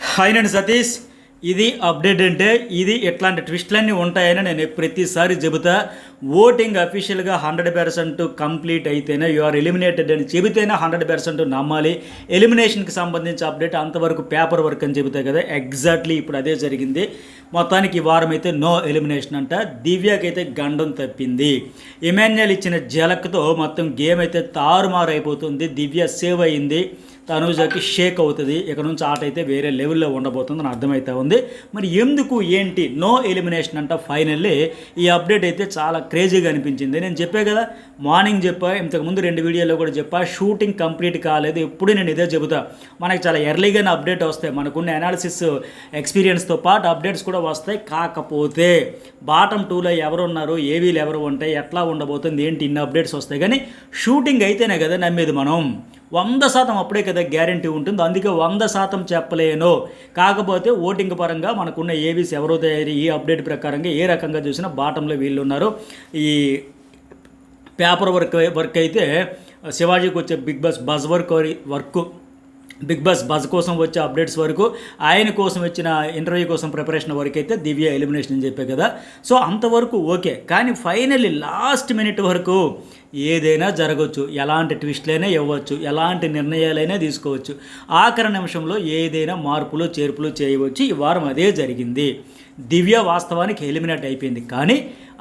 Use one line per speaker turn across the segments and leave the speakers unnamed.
Hi నేను సతీష్. ఇది update అంటే ఇది ఎట్లాంటి ట్విస్ట్లన్నీ ఉంటాయని నేను ప్రతిసారి చెబుతా. ఓటింగ్ అఫీషియల్గా 100% కంప్లీట్ అయితేనే యు ఆర్ ఎలిమినేటెడ్ అని చెబితేనే 100% నమ్మాలి. ఎలిమినేషన్కి సంబంధించి అప్డేట్ అంతవరకు పేపర్ వర్క్ అని చెబుతాయి కదా, ఎగ్జాక్ట్లీ ఇప్పుడు అదే జరిగింది. మొత్తానికి ఈ వారం అయితే నో ఎలిమినేషన్ అంట. దివ్యకి అయితే గండం తప్పింది. ఇమాన్యుయల్ ఇచ్చిన జలక్తో మొత్తం గేమ్ అయితే తారుమారు అయిపోతుంది. దివ్య సేవ్ అయింది, తనూజకి షేక్ అవుతుంది. ఇక నుంచి ఆట అయితే వేరే లెవెల్లో ఉండబోతుంది అని అర్థమవుతా ఉంది. మరి ఎందుకు ఏంటి నో ఎలిమినేషన్ అంట ఫైనల్లీ ఈ అప్డేట్ అయితే చాలా క్రేజీగా అనిపించింది. నేను చెప్పా కదా, మార్నింగ్ చెప్పా, ఇంతకుముందు 2 వీడియోలో కూడా చెప్పా, షూటింగ్ కంప్లీట్ కాలేదు. ఎప్పుడు నేను ఇదే చెబుతా, మనకి చాలా ఎర్లీగానే అప్డేట్ వస్తాయి. మనకున్న అనాలిసిస్ ఎక్స్పీరియన్స్తో పాటు అప్డేట్స్ కూడా వస్తాయి. కాకపోతే బాటమ్ 2లో ఎవరు ఉన్నారు, ఏవీలు ఎవరు ఉంటాయి, ఎట్లా ఉండబోతుంది, ఏంటి ఇన్ని అప్డేట్స్ వస్తాయి. కానీ షూటింగ్ అయితేనే కదా నమ్మేది మనం. 100% అప్పుడే కదా గ్యారంటీ ఉంటుంది. అందుకే 100% చెప్పలేను. కాకపోతే ఓటింగ్ పరంగా మనకున్న ఏవీస్ ఎవరో తయారీ ఈ అప్డేట్ ప్రకారంగా ఏ రకంగా చూసినా బాటంలో వీళ్ళు ఉన్నారు. ఈ పేపర్ వర్క్ అయితే శివాజీకి వచ్చే big boss big boss buzz కోసం వచ్చే అప్డేట్స్ వరకు, ఆయన కోసం వచ్చిన ఇంటర్వ్యూ కోసం ప్రిపరేషన్ వరకు అయితే దివ్య ఎలిమినేషన్ అని చెప్పే కదా. సో అంతవరకు ఓకే. కానీ ఫైనల్లీ లాస్ట్ మినిట్ వరకు ఏదైనా జరగవచ్చు, ఎలాంటి ట్విస్ట్లైనా ఇవ్వచ్చు, ఎలాంటి నిర్ణయాలైనా తీసుకోవచ్చు. ఆఖరి నిమిషంలో ఏదైనా మార్పులు చేర్పులు చేయవచ్చు. ఈ వారం అదే జరిగింది. దివ్య వాస్తవానికి ఎలిమినేట్ అయిపోయింది. కానీ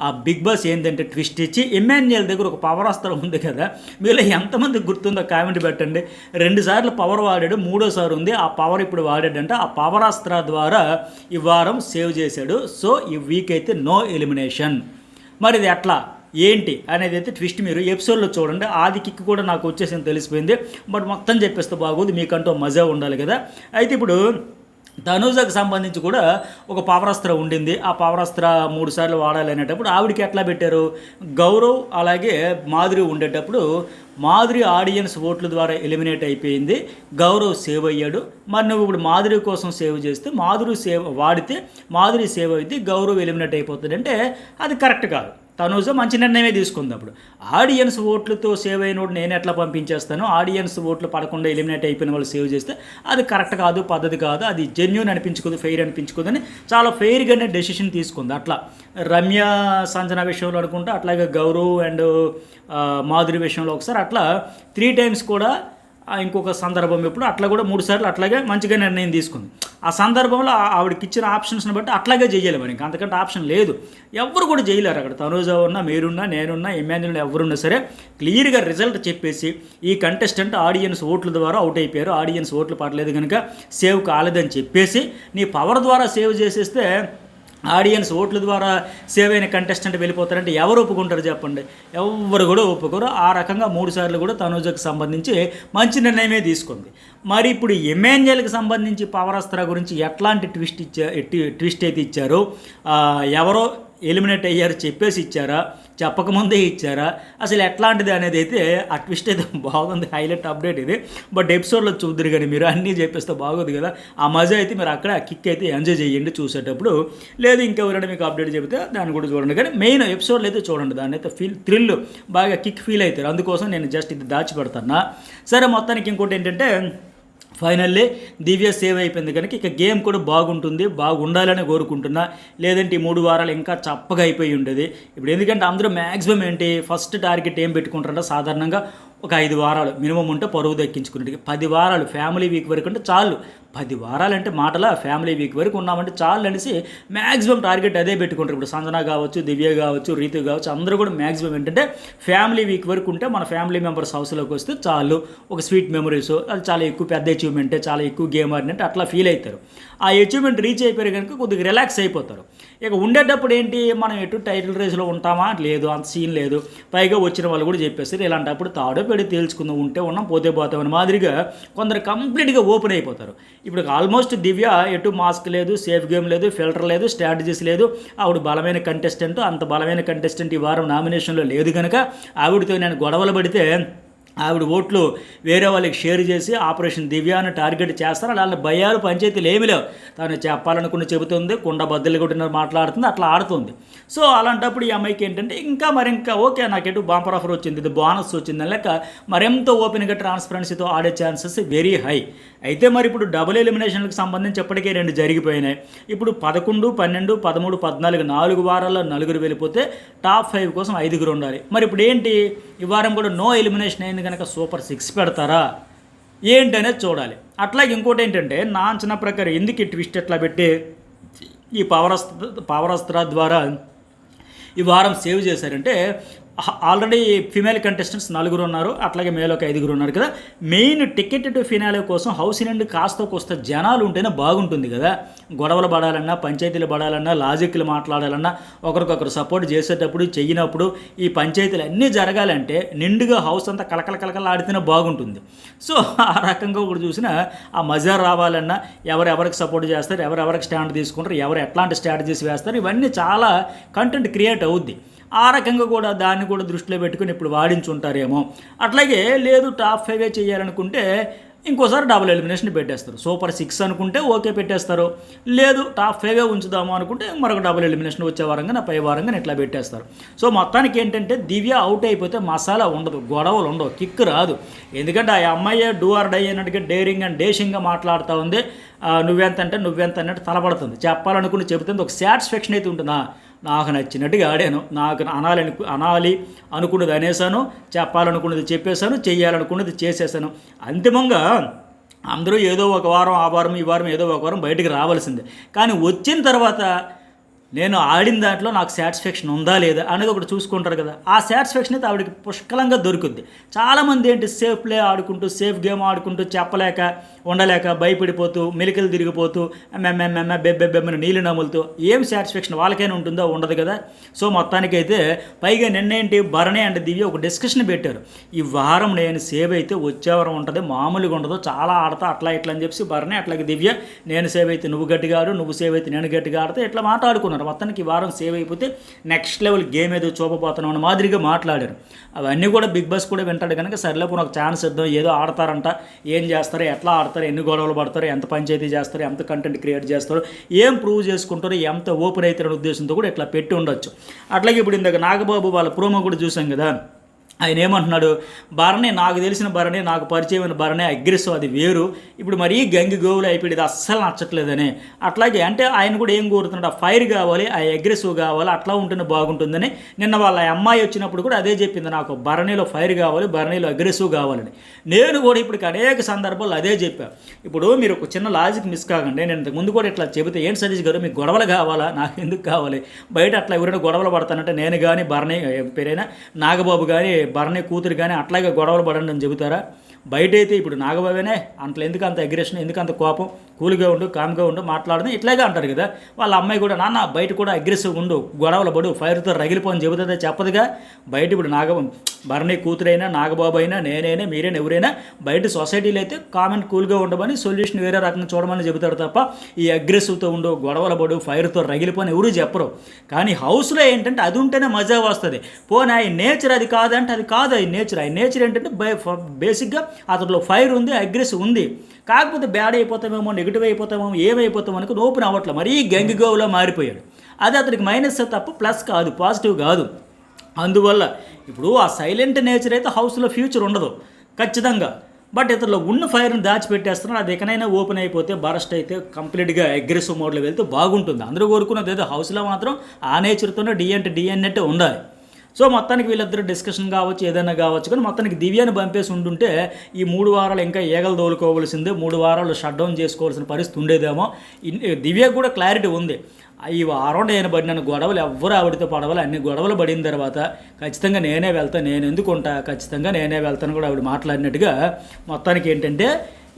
ఆ బిగ్ బాస్ ఏంటంటే ట్విస్ట్ ఇచ్చి ఇమాన్యుయల్ దగ్గర ఒక పవర్ అస్త్రం ఉంది కదా, మీలో ఎంతమంది గుర్తుందో కామెంట్ పెట్టండి. 2 సార్లు పవర్ వాడాడు, 3వసారి ఉంది. ఆ పవర్ ఇప్పుడు వాడాడంటే ఆ పవర్ అస్త్ర ద్వారా ఈ వారం సేవ్ చేశాడు. సో ఈ వీక్ అయితే నో ఎలిమినేషన్. మరి ఇది ఎట్లా ఏంటి అనేది అయితే ట్విస్ట్ మీరు ఎపిసోడ్లో చూడండి. ఆది కిక్ కూడా నాకు వచ్చేసింది తెలిసిపోయింది. బట్ మొత్తం చెప్పేస్తే బాగోదు, మీకంటూ మజా ఉండాలి కదా. అయితే ఇప్పుడు తనూజకు సంబంధించి కూడా ఒక పవరాస్త్ర ఉండింది. ఆ పవరాస్త్ర 3 సార్లు వాడాలి అనేటప్పుడు ఆవిడికి ఎట్లా పెట్టారు, గౌరవ్ అలాగే మాధురి ఉండేటప్పుడు మాధురి ఆడియన్స్ ఓట్ల ద్వారా ఎలిమినేట్ అయిపోయింది, గౌరవ్ సేవ్ అయ్యాడు. మరి నువ్వు ఇప్పుడు మాధురి కోసం సేవ్ చేస్తే మాధురి సేవ్ వాడితే మాధురి సేవ్ అయితే గౌరవ్ ఎలిమినేట్ అయిపోతుంది అంటే అది కరెక్ట్ కాదు. తనూజ మంచి నిర్ణయమే తీసుకుంది. అప్పుడు ఆడియన్స్ ఓట్లతో సేవ్ అయినోడు నేను ఎట్లా పంపించేస్తాను, ఆడియన్స్ ఓట్లు పడకుండా ఎలిమినేట్ అయిపోయిన వాళ్ళు సేవ్ చేస్తే అది కరెక్ట్ కాదు, పద్ధతి కాదు, అది జెన్యూన్ అనిపించుకోదు, ఫెయిర్ అనిపించుకోదని చాలా ఫెయిర్గానే డెసిషన్ తీసుకుంది. అట్లా రమ్య సంజన విషయంలో అనుకుంటే, అట్లాగే గౌరవ్ అండ్ మాధురి విషయంలో ఒకసారి, అట్లా 3 times కూడా ఇంకొక సందర్భం ఎప్పుడు అట్లా కూడా 3 సార్లు అట్లాగే మంచిగా నిర్ణయం తీసుకుంది. ఆ సందర్భంలో ఆవిడకి ఇచ్చిన ఆప్షన్స్ని బట్టి అట్లాగే చేయాలి. మరి ఇంకా అంతకంటే ఆప్షన్ లేదు, ఎవరు కూడా చేయలేరు. అక్కడ తనూజ ఉన్నా, మీరున్నా, నేనున్నా, ఇమాన్యుయల్ ఎవరున్నా సరే క్లియర్గా రిజల్ట్ చెప్పేసి ఈ కంటెస్టెంట్ ఆడియన్స్ ఓట్ల ద్వారా అవుట్ అయిపోయారు, ఆడియన్స్ ఓట్లు పడలేదు కనుక సేవ్ కాలేదని చెప్పేసి నీ పవర్ ద్వారా సేవ్ చేసేస్తే ఆడియన్స్ ఓట్ల ద్వారా సేవ్ అయిన కంటెస్టెంట్ వెళ్ళిపోతారంటే ఎవరు ఒప్పుకుంటారు చెప్పండి? ఎవరు కూడా ఒప్పుకోరు. ఆ రకంగా 3 సార్లు కూడా తనూజకు సంబంధించి మంచి నిర్ణయమే తీసుకుంది. మరి ఇప్పుడు ఇమాన్యుయల్కి సంబంధించి పవర్ అస్త్ర గురించి ఎట్లాంటి ట్విస్ట్ అయితే ఇచ్చారో, ఎవరో ఎలిమినేట్ అయ్యారు చెప్పేసి ఇచ్చారా, చెప్పకముందే ఇచ్చారా, అసలు ఎట్లాంటిది అనేది అయితే ఆ ట్విస్ట్ అయితే బాగుంది. హైలైట్ అప్డేట్ ఇది. బట్ ఎపిసోడ్లో చూద్దరు కానీ మీరు అన్నీ చెప్పేస్తే బాగోదు కదా. ఆ మజా అయితే మీరు అక్కడ ఆ కిక్ అయితే ఎంజాయ్ చేయండి చూసేటప్పుడు. లేదు ఇంకెవరైనా మీకు అప్డేట్ చెబితే దాన్ని కూడా చూడండి. కానీ మెయిన్ ఎపిసోడ్లో అయితే చూడండి, దాన్ని అయితే థ్రిల్ బాగా కిక్ ఫీల్ అవుతారు. అందుకోసం నేను జస్ట్ ఇది దాచిపెడతాను. సరే, మొత్తానికి ఇంకోటి ఏంటంటే ఫైనల్లీ దివ్య సేవ్ అయిపోయింది కనుక ఇక గేమ్ కూడా బాగుండాలని కోరుకుంటున్నా. లేదంటే ఈ 3 వారాలు ఇంకా చప్పగా అయిపోయి ఉండేది. ఇప్పుడు ఎందుకంటే అందరూ మ్యాక్సిమం ఏంటి ఫస్ట్ టార్గెట్ ఏం పెట్టుకుంటారంటే సాధారణంగా ఒక 5 వారాలు మినిమం ఉంటే పరువు దక్కించుకునేది. 10 వారాలు ఫ్యామిలీ వీక్ వరకు అంటే చాలు. 10 వారాలంటే మాటల ఫ్యామిలీ వీక్ వరకు ఉన్నామంటే చాలు అనేసి మ్యాక్సిమం టార్గెట్ అదే పెట్టుకుంటారు. ఇప్పుడు సంజన కావచ్చు, దివ్య కావచ్చు, రీతు కావచ్చు, అందరూ కూడా మ్యాక్సిమం ఏంటంటే ఫ్యామిలీ వీక్ వరకు ఉంటే మన ఫ్యామిలీ మెంబర్స్ హౌస్లోకి వస్తే చాలు, ఒక స్వీట్ మెమరీస్, అది చాలా ఎక్కువ పెద్ద అచీవ్మెంటే, చాలా ఎక్కువ గేమ్ ఆడినట్టు అట్లా ఫీల్ అవుతారు. ఆ అచీవ్మెంట్ రీచ్ అయిపోయారు కనుక కొద్దిగా రిలాక్స్ అయిపోతారు. ఇక ఉండేటప్పుడు ఏంటి, మనం ఎటు టైటిల్ రేస్లో ఉంటామా, లేదు, అంత సీన్ లేదు. పైగా వచ్చిన వాళ్ళు కూడా చెప్పేస్తారు ఇలాంటప్పుడు తాడో పెడి తేల్చుకుందాం, ఉంటే ఉన్నాం పోతే పోతామని మాదిరిగా కొందరు కంప్లీట్గా ఓపెన్ అయిపోతారు. ఇప్పుడు ఆల్మోస్ట్ దివ్య ఎటు మాస్క్ లేదు, సేఫ్ గేమ్ లేదు, ఫిల్టర్ లేదు, స్ట్రాటజీస్ లేదు. ఆవిడ బలమైన కంటెస్టెంట్, అంత బలమైన కంటెస్టెంట్ ఈ వారం నామినేషన్లో లేదు కనుక ఆవిడతో నేను గొడవలు పడితే ఆవిడ ఓట్లు వేరే వాళ్ళకి షేర్ చేసి ఆపరేషన్ దివ్యాన్ని టార్గెట్ చేస్తారు. అలాంటి భయాలు పంచాయతీలు ఏమీ లేవు. తను చెప్పాలనుకుని చెబుతుంది, కుండ బద్దలు కొట్టిన మాట్లాడుతుంది, అట్లా ఆడుతుంది. సో అలాంటప్పుడు ఈ అమ్మాయికి ఏంటంటే ఇంకా ఓకే, నాకెటు బంపర్ ఆఫర్ వచ్చింది, ఇది బోనస్ వచ్చింది లెక్క మరెంతో ఓపెన్గా ట్రాన్స్పరెన్సీతో ఆడే ఛాన్సెస్ వెరీ హై. అయితే మరి ఇప్పుడు డబుల్ ఎలిమినేషన్లకు సంబంధించి ఇప్పటికే 2 జరిగిపోయినాయి. ఇప్పుడు 11, 12, 13, 14 4 వారాల్లో నలుగురు వెళ్ళిపోతే టాప్ 5 కోసం 5గురు ఉండాలి. మరి ఇప్పుడు ఏంటి, ఈ వారం కూడా నో ఎలిమినేషన్ అయింది కనుక సూపర్ 6 పెడతారా ఏంటనేది చూడాలి. అట్లాగే ఇంకోటి ఏంటంటే నా అంచనా ప్రకారం ఎందుకు ఈ ట్విస్ట్ ఎట్లా పెట్టి ఈ పవర్ అస్త్ర ద్వారా ఈ వారం సేవ్ చేశారంటే, ఆల్రెడీ ఫిమేల్ కంటెస్టెంట్స్ 4 ఉన్నారు, అట్లాగే మేల్ ఒక 5గురు ఉన్నారు కదా. మెయిన్ టికెట్ టు ఫినాలే కోసం హౌస్ నుండి కాస్త కోస్త జనాలు ఉంటేనే బాగుంటుంది కదా. గొడవలు పడాలన్నా, పంచాయతీలు పడాలన్నా, లాజిక్లు మాట్లాడాలన్నా, ఒకరికొకరు సపోర్ట్ చేసేటప్పుడు చెయ్యినప్పుడు ఈ పంచాయతీలు అన్నీ జరగాలంటే నిండుగా హౌస్ అంతా కలకల ఆడితేనే బాగుంటుంది. సో ఆ రకంగా కూడా చూసినా ఆ మజా రావాలన్నా ఎవరెవరికి సపోర్ట్ చేస్తారు, ఎవరెవరికి స్టాండ్ తీసుకుంటారు, ఎవరు ఎట్లాంటి స్ట్రాటజీస్ వేస్తారు, ఇవన్నీ చాలా కంటెంట్ క్రియేట్ అవుద్ది. ఆ రకంగా కూడా దాన్ని కూడా దృష్టిలో పెట్టుకుని ఇప్పుడు వాడించుంటారేమో. అట్లాగే లేదు టాప్ 5 చేయాలనుకుంటే ఇంకోసారి డబుల్ ఎలిమినేషన్ పెట్టేస్తారు. సూపర్ 6 అనుకుంటే ఓకే పెట్టేస్తారు. లేదు టాప్ 5 ఉంచుదాము అనుకుంటే మరొక డబుల్ ఎలిమినేషన్ వచ్చే వారంగా పై వారంగా ఇట్లా పెట్టేస్తారు. సో మొత్తానికి ఏంటంటే దివ్య అవుట్ అయిపోతే మసాలా ఉండదు, గొడవలు ఉండవు, కిక్ రాదు. ఎందుకంటే ఆ అమ్మాయి డూ ఆర్ డై అన్నట్టుగా డేరింగ్ అండ్ డేషింగ్గా మాట్లాడుతూ ఉంది. నువ్వెంత అన్నట్టు తలపడుతుంది. చెప్పాలనుకుని చెబుతుంది, ఒక సాటిస్ఫాక్షన్ అయితే ఉంటుందా, నాకు నచ్చినట్టుగా ఆడాను, నాకు అనాలి అనుకున్నది అనేసాను, చెప్పాలనుకున్నది చెప్పేశాను, చెయ్యాలనుకున్నది చేసేసాను. అంతిమంగా అందరూ ఏదో ఒక వారం ఆ వారం ఈ వారం ఏదో ఒక వారం బయటికి రావాల్సిందే. కానీ వచ్చిన తర్వాత నేను ఆడిన దాంట్లో నాకు సాటిస్ఫాక్షన్ ఉందా లేదా అనేది ఒకటి చూసుకుంటారు కదా. ఆ సాటిస్ఫాక్షన్ అయితే ఆవిడకి పుష్కలంగా దొరుకుద్ది. చాలామంది ఏంటి సేఫ్ ప్లే ఆడుకుంటూ సేఫ్ గేమ్ ఆడుకుంటూ చెప్పలేక ఉండలేక భయపడిపోతూ మెలికలు తిరిగిపోతూ బెబ్బెబ్బెమ్మని నీళ్ళు నములుతూ ఏం సాటిస్ఫాక్షన్ వాళ్ళకైనా ఉంటుందో ఉండదు కదా. సో మొత్తానికైతే పైగా నిన్నేంటి భరణి అండ్ దివ్య ఒక డిస్కషన్ పెట్టారు. ఈ వారం నేను సేవ్ అయితే వచ్చే వారం ఉంటుంది, మామూలుగా ఉండదు, చాలా ఆడతా అట్లా ఇట్లా అని చెప్పి భరణి అట్లాగే దివ్య నేను సేవ్ అయితే నువ్వు గట్టిగా ఆడు, నువ్వు సేవ్ అయితే నేను గట్టిగా ఆడితే ఇట్లా మాట్లాడుకున్నారు. మొత్తానికి ఈ వారం సేవ్ అయిపోతే నెక్స్ట్ లెవెల్ గేమ్ ఏదో చూపబోతున్నాం అన్న మాదిరిగా మాట్లాడారు. అవన్నీ కూడా బిగ్ బాస్ కూడా వింటాడు కనుక సరిలేపు నాకు ఛాన్స్ ఇద్దాం, ఏదో ఆడతారంట, ఏం చేస్తారు, ఎట్లా ఆడతారు, ఎన్ని గొడవలు పడతారు, ఎంత పంచాయతీ చేస్తారు, ఎంత కంటెంట్ క్రియేట్ చేస్తారు, ఏం ప్రూవ్ చేసుకుంటారు, ఎంత ఓపెన్ అవుతారనే ఉద్దేశంతో కూడా ఇట్లా పెట్టి ఉండొచ్చు. అట్లాగే ఇప్పుడు ఇందాక నాగబాబు వాళ్ళ ప్రోమో కూడా చూసాం కదా. ఆయన ఏమంటున్నాడు, భరణి నాకు తెలిసిన భరణి, నాకు పరిచయమైన భరణి అగ్రెసివ్, అది వేరు, ఇప్పుడు మరీ గంగి గోవులు అయిపోయి ఇది అస్సలు నచ్చట్లేదని. అట్లాగే అంటే ఆయన కూడా ఏం కోరుతున్నాడు, ఆ ఫైర్ కావాలి, ఆ అగ్రెసివ్ కావాలి, అట్లా ఉంటేనే బాగుంటుందని. నిన్న వాళ్ళ అమ్మాయి వచ్చినప్పుడు కూడా అదే చెప్పింది, నాకు భరణిలో ఫైర్ కావాలి, భరణిలో అగ్రెసివ్ కావాలని. నేను కూడా ఇప్పుడు అనేక సందర్భాల్లో అదే చెప్పాను. ఇప్పుడు మీరు ఒక చిన్న లాజిక్ మిస్ కాకండి. నేను ఇంతకు ముందు కూడా ఇట్లా చెబితే ఏంటి సతీష్ గారు మీకు గొడవలు కావాలా, నాకు ఎందుకు కావాలి, బయట అట్లా ఎవరైనా గొడవలు పడతానంటే నేను కానీ భరణి పేరైనా నాగబాబు కానీ భరణి కూతురు కానీ అట్లాగే గొడవలు పడండి అని చెబుతారా? బయట అయితే ఇప్పుడు నాగబాబేనే అంతలో ఎందుకు అంత అగ్రెషన్, ఎందుకు అంత కోపం, కూల్గా ఉండు, కామ్గా ఉండు, మాట్లాడదు ఇట్లాగే అంటారు కదా. వాళ్ళ అమ్మాయి కూడా నాన్న బయట కూడా అగ్రెసివ్ ఉండు, గొడవలు పడు, ఫైర్తో రగిలిపోని చెబుతుందే చెప్పదుగా. బయట ఇప్పుడు భరణి కూతురైనా నాగబాబు అయినా నేనైనా మీరైనా ఎవరైనా బయట సొసైటీలో అయితే కామెంట్ కూల్గా ఉండమని సొల్యూషన్ వేరే రకంగా చూడమని చెబుతారు తప్ప ఈ అగ్రెసివ్తో ఉండు, గొడవలు పడు, ఫైర్తో రగిలిపోని ఎవరు చెప్పరు. కానీ హౌస్లో ఏంటంటే అది ఉంటేనే మజా వస్తుంది. పోనీ ఆయన నేచర్ అది కాదంటే అది కాదు. ఆయన నేచర్ ఏంటంటే బేసిక్గా అతనిలో ఫైర్ ఉంది, అగ్రెసివ్ ఉంది. కాకపోతే బ్యాడ్ అయిపోతామేమో, నెగిటివ్ అయిపోతామేమో, ఏమైపోతామో అనుకుని ఓపెన్ అవ్వట్లే, మరీ గంగిగోవులా మారిపోయాడు. అది అతనికి మైనస్ తప్ప ప్లస్ కాదు, పాజిటివ్ కాదు. అందువల్ల ఇప్పుడు ఆ సైలెంట్ నేచర్ అయితే హౌస్లో ఫ్యూచర్ ఉండదు ఖచ్చితంగా. బట్ ఇతరులో ఉన్న ఫైర్ని దాచిపెట్టేస్తున్నారు. అది ఎక్కడైనా ఓపెన్ అయిపోతే బరస్ట్ అయితే కంప్లీట్గా అగ్రెసివ్ మోడ్లో వెళ్తే బాగుంటుంది. అందరూ కోరుకున్నది ఏదో హౌస్లో మాత్రం ఆ నేచర్తోనే డిఎన్ఏ ఉండాలి. సో మొత్తానికి వీళ్ళిద్దరు డిస్కషన్ కావచ్చు, ఏదైనా కావచ్చు, కానీ మొత్తానికి దివ్యాన్ని పంపేసి ఉంటుంటే ఈ 3 వారాలు ఇంకా ఏగలు తోలుకోవాల్సిందే, 3 వారాలు షట్ డౌన్ చేసుకోవాల్సిన పరిస్థితి ఉండేదేమో. దివ్యకు కూడా క్లారిటీ ఉంది. ఈ వారం నేను పడిన గొడవలు ఎవ్వరు ఆవిడతో పడవాలి, అన్ని గొడవలు పడిన తర్వాత ఖచ్చితంగా నేనే వెళ్తాను, నేను ఎందుకుంటా, ఖచ్చితంగా నేనే వెళ్తాను కూడా ఆవిడ మాట్లాడినట్టుగా. మొత్తానికి ఏంటంటే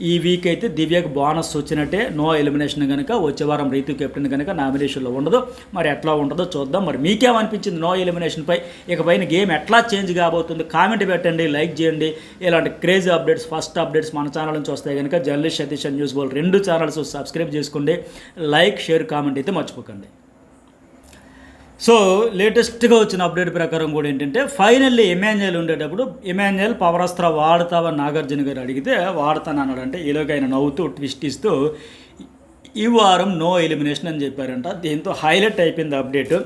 ఈ వీక్ అయితే దివ్యకు బోనస్ వచ్చినట్టే. నో ఎలిమినేషన్ కనుక వచ్చే వారం రీతు కెప్టెన్ కనుక నామినేషన్లో ఉండదు. మరి ఎట్లా ఉంటుందో చూద్దాం. మరి మీకేమనిపించింది నో ఎలిమినేషన్పై? ఇకపైన గేమ్ ఎట్లా చేంజ్ కాబోతుంది? కామెంట్ పెట్టండి, లైక్ చేయండి. ఇలాంటి క్రేజీ అప్డేట్స్, ఫస్ట్ అప్డేట్స్ మన ఛానల్ నుంచి వస్తాయి కనుక journalist Satish and news Bol 2 channels subscribe చేసుకోండి. లైక్, షేర్, కామెంట్ అయితే మర్చిపోకండి. సో లేటెస్ట్గా వచ్చిన అప్డేట్ ప్రకారం కూడా ఏంటంటే ఫైనల్లీ ఎమాన్యుయల్ ఉండేటప్పుడు ఎమాన్యుయల్ పవర్ అస్త్ర వాడతావని నాగార్జున గారు అడిగితే వాడతాను అన్నాడంటే ఈలోకి ఆయన నవ్వుతూ ట్విస్ట్ ఇస్తూ ఈ వారం నో ఎలిమినేషన్ అని చెప్పారంట. దీంతో హైలైట్ అయిపోయింది అప్డేట్.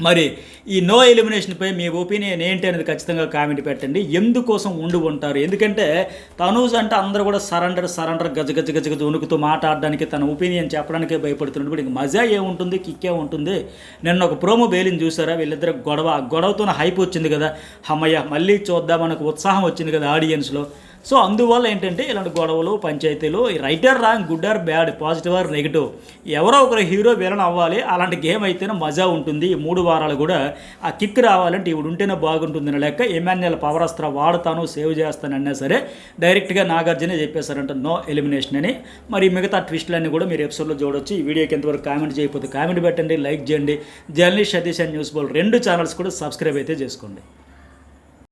మరి ఈ నో ఎలిమినేషన్పై మీ ఒపీనియన్ ఏంటి అనేది ఖచ్చితంగా కామెంట్ పెట్టండి. ఎందుకోసం ఉండి ఉంటారు? ఎందుకంటే తనూజ్ అంటే అందరూ కూడా సరెండర్ గజ గజ గజ గజ వణుకుతూ మాట్లాడడానికి, తన ఒపీనియన్ చెప్పడానికే భయపడుతున్నప్పుడు ఇంక మజా ఏముంటుంది, కిక్కే ఉంటుంది. నిన్న ఒక ప్రోమో బేలిని చూసారా? వీళ్ళిద్దరు గొడవతో హైప్ వచ్చింది కదా, అమ్మయ్య మళ్ళీ చూద్దాం మనకు ఉత్సాహం వచ్చింది కదా ఆడియన్స్లో. సో అందువల్ల ఏంటంటే ఇలాంటి గొడవలు, పంచాయతీలు, right are wrong, good or bad, positive or negative, ఎవరో ఒకరు హీరో విలన్ అవ్వాలి. అలాంటి గేమ్ అయితేనే మజా ఉంటుంది. ఈ 3 వారాలు కూడా ఆ కిక్ రావాలంటే ఇవి ఉంటేనే బాగుంటుందని లెక్క. ఎమాన్యుయల్ పవర్ అస్త్ర వాడతాను, సేవ్ చేస్తాను అన్నా సరే డైరెక్ట్గా నాగార్జునే చెప్పేశారంట నో ఎలిమినేషన్ అని. మరి మిగతా ట్విస్టులన్నీ కూడా మీరు ఎపిసోడ్లో చూడొచ్చు. ఈ వీడియోకి ఎంతవరకు కామెంట్ చేయకపోతే కామెంట్ పెట్టండి, లైక్ చేయండి. Journalist Satish and news Bol 2 channels కూడా సబ్స్క్రైబ్ అయితే చేసుకోండి.